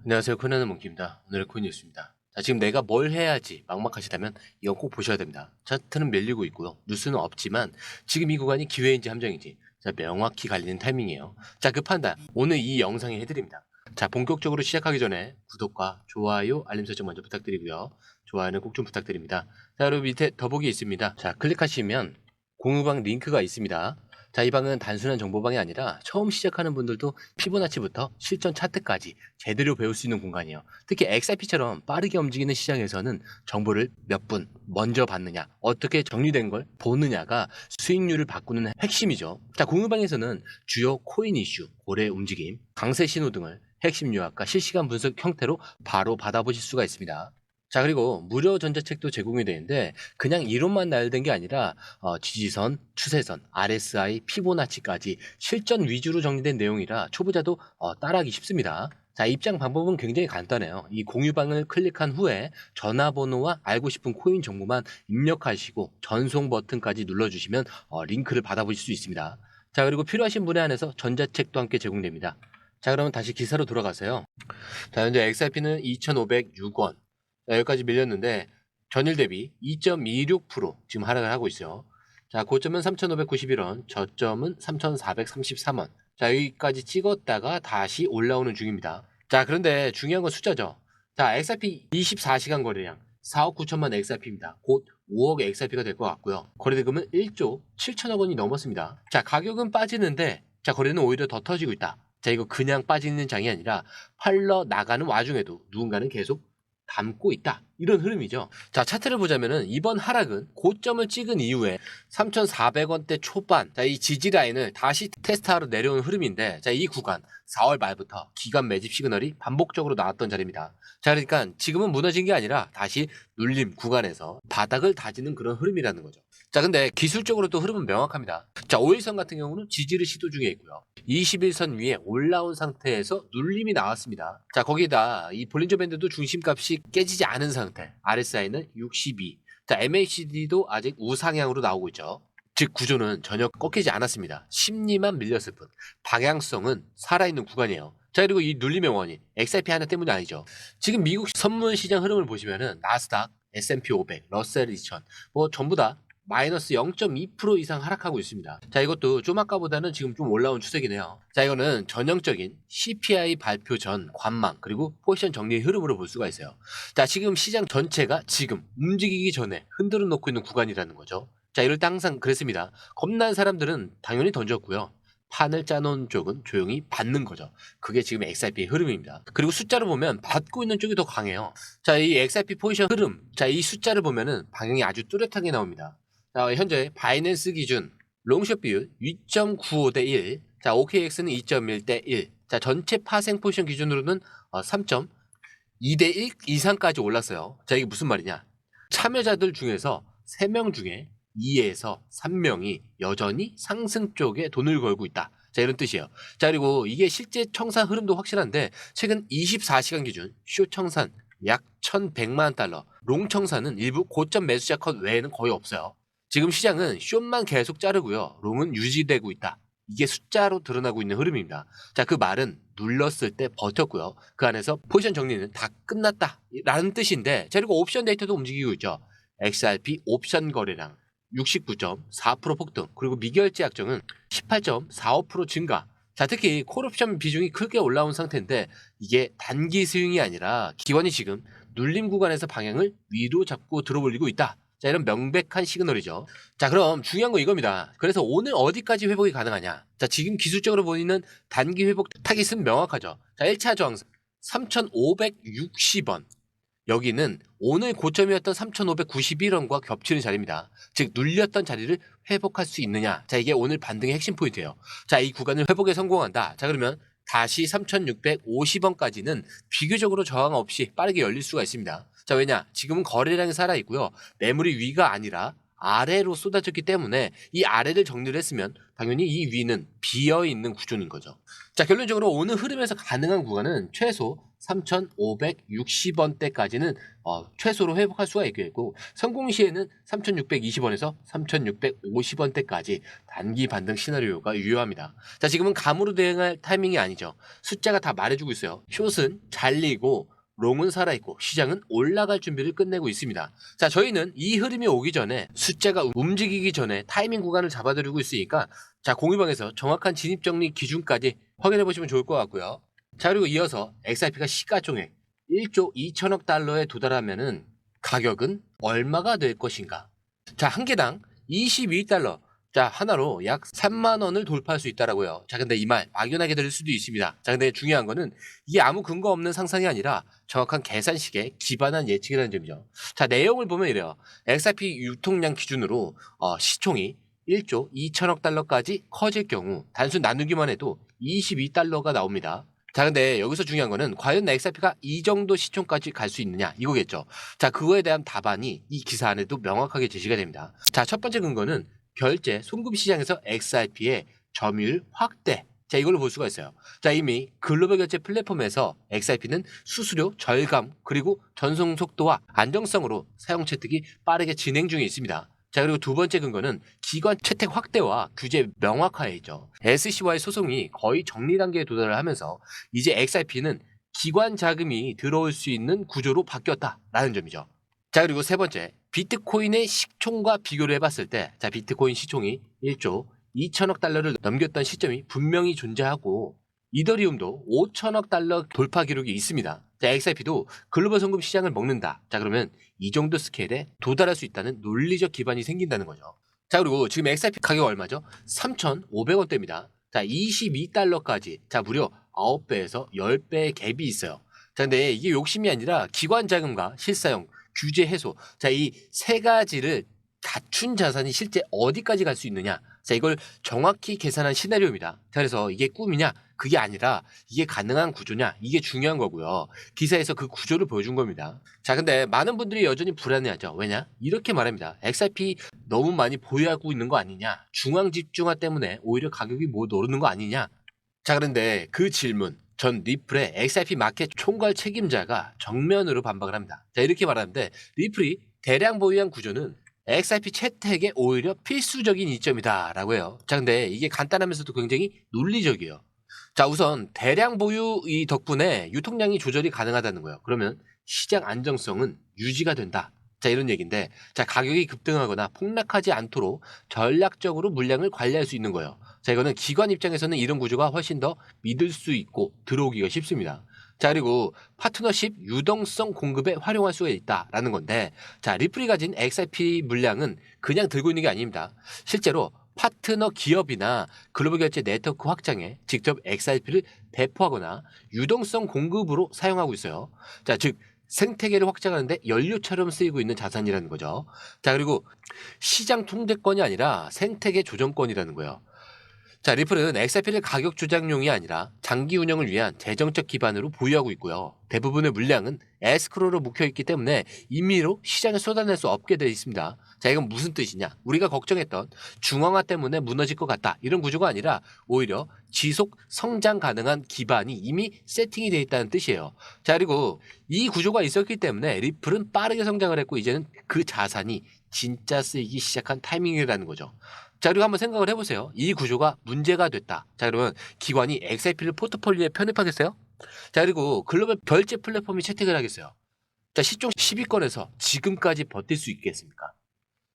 안녕하세요. 코난의 몽키입니다. 오늘의 코인 뉴스입니다. 자, 지금 내가 뭘 해야지 막막하시다면 이건 꼭 보셔야 됩니다. 차트는 밀리고 있고요. 뉴스는 없지만 지금 이 구간이 기회인지 함정인지 자, 명확히 갈리는 타이밍이에요. 자, 그 판단 오늘 이 영상에 해드립니다. 자, 본격적으로 시작하기 전에 구독과 좋아요, 알림 설정 먼저 부탁드리고요. 좋아요는 꼭 좀 부탁드립니다. 자, 그리고 밑에 더보기 있습니다. 자, 클릭하시면 공유방 링크가 있습니다. 자, 이 방은 단순한 정보방이 아니라 처음 시작하는 분들도 피보나치부터 실전 차트까지 제대로 배울 수 있는 공간이에요. 특히 XRP처럼 빠르게 움직이는 시장에서는 정보를 몇 분 먼저 받느냐, 어떻게 정리된 걸 보느냐가 수익률을 바꾸는 핵심이죠. 자, 공유방에서는 주요 코인 이슈, 고래 움직임, 강세 신호 등을 핵심 요약과 실시간 분석 형태로 바로 받아보실 수가 있습니다. 자, 그리고 무료 전자책도 제공이 되는데 그냥 이론만 나열된 게 아니라 지지선, 추세선, RSI, 피보나치까지 실전 위주로 정리된 내용이라 초보자도 따라하기 쉽습니다. 자, 입장 방법은 굉장히 간단해요. 이 공유방을 클릭한 후에 전화번호와 알고 싶은 코인 정보만 입력하시고 전송 버튼까지 눌러주시면 링크를 받아보실 수 있습니다. 자, 그리고 필요하신 분에 한해서 전자책도 함께 제공됩니다. 자, 그러면 다시 기사로 돌아가세요. 자, 현재 XRP는 2,506원. 자, 여기까지 밀렸는데 전일 대비 2.26% 지금 하락을 하고 있어요. 자, 고점은 3,591원, 저점은 3,433원. 자, 여기까지 찍었다가 다시 올라오는 중입니다. 자, 그런데 중요한 건 숫자죠. 자, XRP 24시간 거래량 4억 9천만 XRP입니다. 곧 5억 XRP가 될 것 같고요. 거래대금은 1조 7천억 원이 넘었습니다. 자, 가격은 빠지는데 자, 거래는 오히려 더 터지고 있다. 자, 이거 그냥 빠지는 장이 아니라 팔러 나가는 와중에도 누군가는 계속 담고 있다. 이런 흐름이죠. 자, 차트를 보자면은 이번 하락은 고점을 찍은 이후에 3,400원대 초반, 자, 이 지지 라인을 다시 테스트하러 내려온 흐름인데, 자, 이 구간 4월 말부터 기관 매집 시그널이 반복적으로 나왔던 자리입니다. 자, 그러니까 지금은 무너진 게 아니라 다시 눌림 구간에서 바닥을 다지는 그런 흐름이라는 거죠. 자, 근데 기술적으로 또 흐름은 명확합니다. 자, 5일선 같은 경우는 지지를 시도 중에 있고요. 21선 위에 올라온 상태에서 눌림이 나왔습니다. 자, 거기다 이 볼린저 밴드도 중심값이 깨지지 않은 상태. RSI는 62. 자, MACD도 아직 우상향으로 나오고 있죠. 즉 구조는 전혀 꺾이지 않았습니다. 심리만 밀렸을 뿐. 방향성은 살아있는 구간이에요. 자, 그리고 이 눌림의 원인 XRP 하나 때문이 아니죠. 지금 미국 선물 시장 흐름을 보시면은 나스닥, S&P 500, 러셀 2000 뭐 전부 다 마이너스 0.2% 이상 하락하고 있습니다. 자, 이것도 좀 아까보다는 지금 좀 올라온 추세이네요. 자, 이거는 전형적인 CPI 발표 전 관망 그리고 포지션 정리의 흐름으로 볼 수가 있어요. 자, 지금 시장 전체가 지금 움직이기 전에 흔들어 놓고 있는 구간이라는 거죠. 자, 이럴 때 항상 그랬습니다. 겁난 사람들은 당연히 던졌고요. 판을 짜놓은 쪽은 조용히 받는 거죠. 그게 지금 XRP의 흐름입니다. 그리고 숫자를 보면 받고 있는 쪽이 더 강해요. 자, 이 XRP 포지션 흐름, 자, 이 숫자를 보면은 방향이 아주 뚜렷하게 나옵니다. 자, 현재 바이낸스 기준 롱숏 비율 2.95대 1. 자, OKX는 2.1대 1. 자, 전체 파생 포지션 기준으로는 3.2대 1 이상까지 올랐어요. 자, 이게 무슨 말이냐? 참여자들 중에서 3명 중에 2에서 3명이 여전히 상승 쪽에 돈을 걸고 있다. 자, 이런 뜻이에요. 자, 그리고 이게 실제 청산 흐름도 확실한데 최근 24시간 기준 숏 청산 약 1,100만 달러, 롱 청산은 일부 고점 매수자 컷 외에는 거의 없어요. 지금 시장은 숏만 계속 자르고요. 롱은 유지되고 있다. 이게 숫자로 드러나고 있는 흐름입니다. 자, 그 말은 눌렀을 때 버텼고요. 그 안에서 포지션 정리는 다 끝났다 라는 뜻인데, 자, 그리고 옵션 데이터도 움직이고 있죠. XRP 옵션 거래량 69.4% 폭등, 그리고 미결제 약정은 18.45% 증가. 자, 특히 콜옵션 비중이 크게 올라온 상태인데 이게 단기 스윙이 아니라 기관이 지금 눌림 구간에서 방향을 위로 잡고 들어올리고 있다. 자, 이런 명백한 시그널이죠. 자, 그럼 중요한 건 이겁니다. 그래서 오늘 어디까지 회복이 가능하냐? 자, 지금 기술적으로 보이는 단기 회복 타깃은 명확하죠. 자, 1차 저항선 3,560원. 여기는 오늘 고점이었던 3,591원과 겹치는 자리입니다. 즉 눌렸던 자리를 회복할 수 있느냐. 자, 이게 오늘 반등의 핵심 포인트예요. 자, 이 구간을 회복에 성공한다. 자, 그러면 다시 3,650원까지는 비교적으로 저항 없이 빠르게 열릴 수가 있습니다. 자, 왜냐? 지금은 거래량이 살아있고요. 매물이 위가 아니라 아래로 쏟아졌기 때문에 이 아래를 정리를 했으면 당연히 이 위는 비어있는 구조인 거죠. 자, 결론적으로 오늘 흐름에서 가능한 구간은 최소 3,560원대까지는 최소로 회복할 수가 있겠고, 성공 시에는 3,620원에서 3,650원대까지 단기 반등 시나리오가 유효합니다. 자, 지금은 감으로 대응할 타이밍이 아니죠. 숫자가 다 말해주고 있어요. 숏은 잘리고 롱은 살아있고 시장은 올라갈 준비를 끝내고 있습니다. 자, 저희는 이 흐름이 오기 전에 숫자가 움직이기 전에 타이밍 구간을 잡아드리고 있으니까, 자, 공유방에서 정확한 진입정리 기준까지 확인해 보시면 좋을 것 같고요. 자, 그리고 이어서 XRP가 시가총액 1조 2천억 달러에 도달하면은 가격은 얼마가 될 것인가? 자, 한 개당 22달러. 자, 하나로 약 3만 원을 돌파할 수 있다라고요. 자, 근데 이 말 막연하게 들릴 수도 있습니다. 자, 근데 중요한 거는 이게 아무 근거 없는 상상이 아니라 정확한 계산식에 기반한 예측이라는 점이죠. 자, 내용을 보면 이래요. XRP 유통량 기준으로 시총이 1조 2천억 달러까지 커질 경우 단순 나누기만 해도 22달러가 나옵니다. 자, 근데 여기서 중요한 거는 과연 XRP가 이 정도 시총까지 갈 수 있느냐 이거겠죠. 자, 그거에 대한 답안이 이 기사 안에도 명확하게 제시가 됩니다. 자, 첫 번째 근거는 결제 송금 시장에서 XRP의 점유율 확대. 자, 이걸로 볼 수가 있어요. 자, 이미 글로벌 결제 플랫폼에서 XRP는 수수료 절감 그리고 전송 속도와 안정성으로 사용 채택이 빠르게 진행 중에 있습니다. 자, 그리고 두 번째 근거는 기관 채택 확대와 규제 명확화이죠. SEC와의 소송이 거의 정리 단계에 도달을 하면서 이제 XRP는 기관 자금이 들어올 수 있는 구조로 바뀌었다라는 점이죠. 자, 그리고 세 번째, 비트코인의 시총과 비교를 해봤을 때, 자, 비트코인 시총이 1조 2천억 달러를 넘겼던 시점이 분명히 존재하고, 이더리움도 5천억 달러 돌파 기록이 있습니다. 자, XRP도 글로벌 송금 시장을 먹는다. 자, 그러면 이 정도 스케일에 도달할 수 있다는 논리적 기반이 생긴다는 거죠. 자, 그리고 지금 XRP 가격 얼마죠? 3,500원대입니다. 자, 22달러까지, 자, 무려 9배에서 10배의 갭이 있어요. 자, 근데 이게 욕심이 아니라 기관 자금과 실사용, 규제 해소. 자, 이 세 가지를 갖춘 자산이 실제 어디까지 갈 수 있느냐. 자, 이걸 정확히 계산한 시나리오입니다. 자, 그래서 이게 꿈이냐? 그게 아니라 이게 가능한 구조냐? 이게 중요한 거고요. 기사에서 그 구조를 보여준 겁니다. 자, 근데 많은 분들이 여전히 불안해하죠. 왜냐? 이렇게 말합니다. XRP 너무 많이 보유하고 있는 거 아니냐? 중앙 집중화 때문에 오히려 가격이 못 오르는 거 아니냐? 자, 그런데 그 질문, 전 리플의 XRP 마켓 총괄 책임자가 정면으로 반박을 합니다. 자, 이렇게 말하는데 리플이 대량 보유한 구조는 XRP 채택에 오히려 필수적인 이점이다 라고 해요. 자, 근데 이게 간단하면서도 굉장히 논리적이에요. 자, 우선 대량 보유 이 덕분에 유통량이 조절이 가능하다는 거예요. 그러면 시장 안정성은 유지가 된다. 자, 이런 얘기인데, 자, 가격이 급등하거나 폭락하지 않도록 전략적으로 물량을 관리할 수 있는 거예요. 자, 이거는 기관 입장에서는 이런 구조가 훨씬 더 믿을 수 있고 들어오기가 쉽습니다. 자, 그리고 파트너십 유동성 공급에 활용할 수가 있다라는 건데, 자, 리플이 가진 XRP 물량은 그냥 들고 있는 게 아닙니다. 실제로 파트너 기업이나 글로벌 결제 네트워크 확장에 직접 XRP를 배포하거나 유동성 공급으로 사용하고 있어요. 자, 즉 생태계를 확장하는데 연료처럼 쓰이고 있는 자산이라는 거죠. 자, 그리고 시장 통제권이 아니라 생태계 조정권이라는 거예요. 자, 리플은 XRP를 가격 조작용이 아니라 장기 운영을 위한 재정적 기반으로 보유하고 있고요. 대부분의 물량은 에스크로로 묵혀있기 때문에 임의로 시장에 쏟아낼 수 없게 되어 있습니다. 자, 이건 무슨 뜻이냐? 우리가 걱정했던 중앙화 때문에 무너질 것 같다. 이런 구조가 아니라 오히려 지속 성장 가능한 기반이 이미 세팅이 되어 있다는 뜻이에요. 자, 그리고 이 구조가 있었기 때문에 리플은 빠르게 성장을 했고 이제는 그 자산이 진짜 쓰이기 시작한 타이밍이라는 거죠. 자, 그리고 한번 생각을 해보세요. 이 구조가 문제가 됐다. 자, 그러면 기관이 XRP를 포트폴리오에 편입하겠어요? 자, 그리고 글로벌 결제 플랫폼이 채택을 하겠어요? 자, 시총 10위권에서 지금까지 버틸 수 있겠습니까?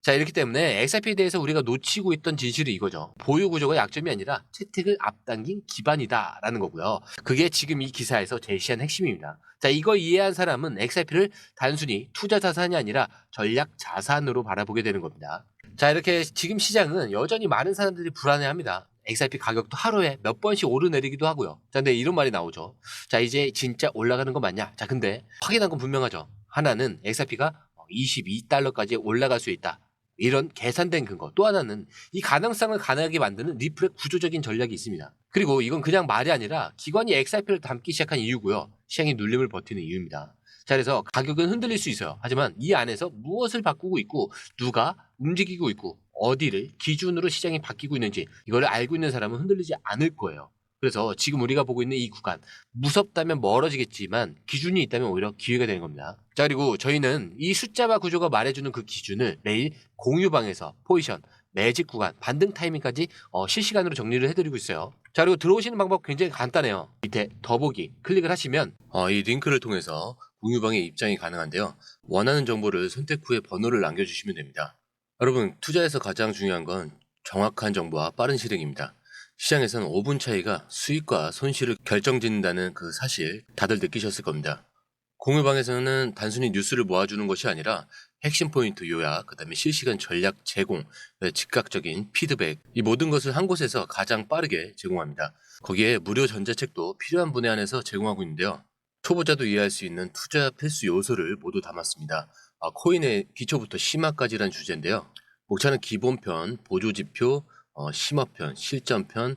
자, 이렇기 때문에 XRP에 대해서 우리가 놓치고 있던 진실이 이거죠. 보유 구조가 약점이 아니라 채택을 앞당긴 기반이다라는 거고요. 그게 지금 이 기사에서 제시한 핵심입니다. 자, 이거 이해한 사람은 XRP를 단순히 투자 자산이 아니라 전략 자산으로 바라보게 되는 겁니다. 자, 이렇게 지금 시장은 여전히 많은 사람들이 불안해합니다. XRP 가격도 하루에 몇 번씩 오르내리기도 하고요. 자, 근데 이런 말이 나오죠. 자, 이제 진짜 올라가는 거 맞냐? 자, 근데 확인한 건 분명하죠. 하나는 XRP가 22달러까지 올라갈 수 있다. 이런 계산된 근거. 또 하나는 이 가능성을 가능하게 만드는 리플의 구조적인 전략이 있습니다. 그리고 이건 그냥 말이 아니라 기관이 XRP를 담기 시작한 이유고요. 시장이 눌림을 버티는 이유입니다. 자, 그래서 가격은 흔들릴 수 있어요. 하지만 이 안에서 무엇을 바꾸고 있고 누가 움직이고 있고 어디를 기준으로 시장이 바뀌고 있는지 이걸 알고 있는 사람은 흔들리지 않을 거예요. 그래서 지금 우리가 보고 있는 이 구간 무섭다면 멀어지겠지만 기준이 있다면 오히려 기회가 되는 겁니다. 자, 그리고 저희는 이 숫자와 구조가 말해주는 그 기준을 매일 공유방에서 포지션, 매직 구간, 반등 타이밍까지 실시간으로 정리를 해드리고 있어요. 자, 그리고 들어오시는 방법 굉장히 간단해요. 밑에 더보기 클릭을 하시면 이 링크를 통해서 공유방에 입장이 가능한데요. 원하는 정보를 선택 후에 번호를 남겨주시면 됩니다. 여러분, 투자에서 가장 중요한 건 정확한 정보와 빠른 실행입니다. 시장에서는 5분 차이가 수익과 손실을 결정짓는다는 그 사실 다들 느끼셨을 겁니다. 공유방에서는 단순히 뉴스를 모아주는 것이 아니라 핵심 포인트 요약, 그 다음에 실시간 전략 제공, 즉각적인 피드백, 이 모든 것을 한 곳에서 가장 빠르게 제공합니다. 거기에 무료 전자책도 필요한 분에 한해서 제공하고 있는데요. 초보자도 이해할 수 있는 투자 필수 요소를 모두 담았습니다. 코인의 기초부터 심화까지란 주제인데요. 목차는 기본편, 보조지표, 심화편, 실전편,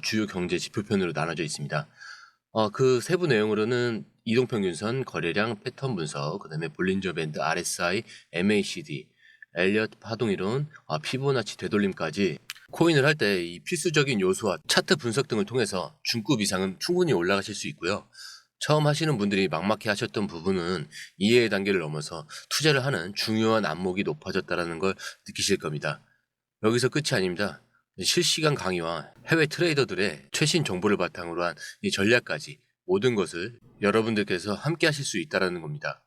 주요 경제 지표편으로 나눠져 있습니다. 그 세부 내용으로는 이동평균선, 거래량, 패턴 분석, 그 다음에 볼린저 밴드, RSI, MACD, 엘리엇 파동이론, 피보나치 되돌림까지 코인을 할 때 이 필수적인 요소와 차트 분석 등을 통해서 중급 이상은 충분히 올라가실 수 있고요. 처음 하시는 분들이 막막해 하셨던 부분은 이해의 단계를 넘어서 투자를 하는 중요한 안목이 높아졌다는 걸 느끼실 겁니다. 여기서 끝이 아닙니다. 실시간 강의와 해외 트레이더들의 최신 정보를 바탕으로 한 이 전략까지 모든 것을 여러분들께서 함께 하실 수 있다는 겁니다.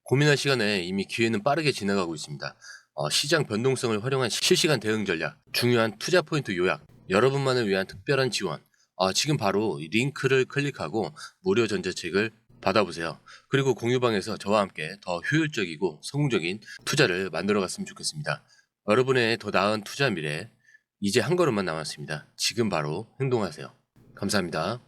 고민할 시간에 이미 기회는 빠르게 지나가고 있습니다. 시장 변동성을 활용한 실시간 대응 전략, 중요한 투자 포인트 요약, 여러분만을 위한 특별한 지원, 지금 바로 이 링크를 클릭하고 무료 전자책을 받아보세요. 그리고 공유방에서 저와 함께 더 효율적이고 성공적인 투자를 만들어 갔으면 좋겠습니다. 여러분의 더 나은 투자 미래, 이제 한 걸음만 남았습니다. 지금 바로 행동하세요. 감사합니다.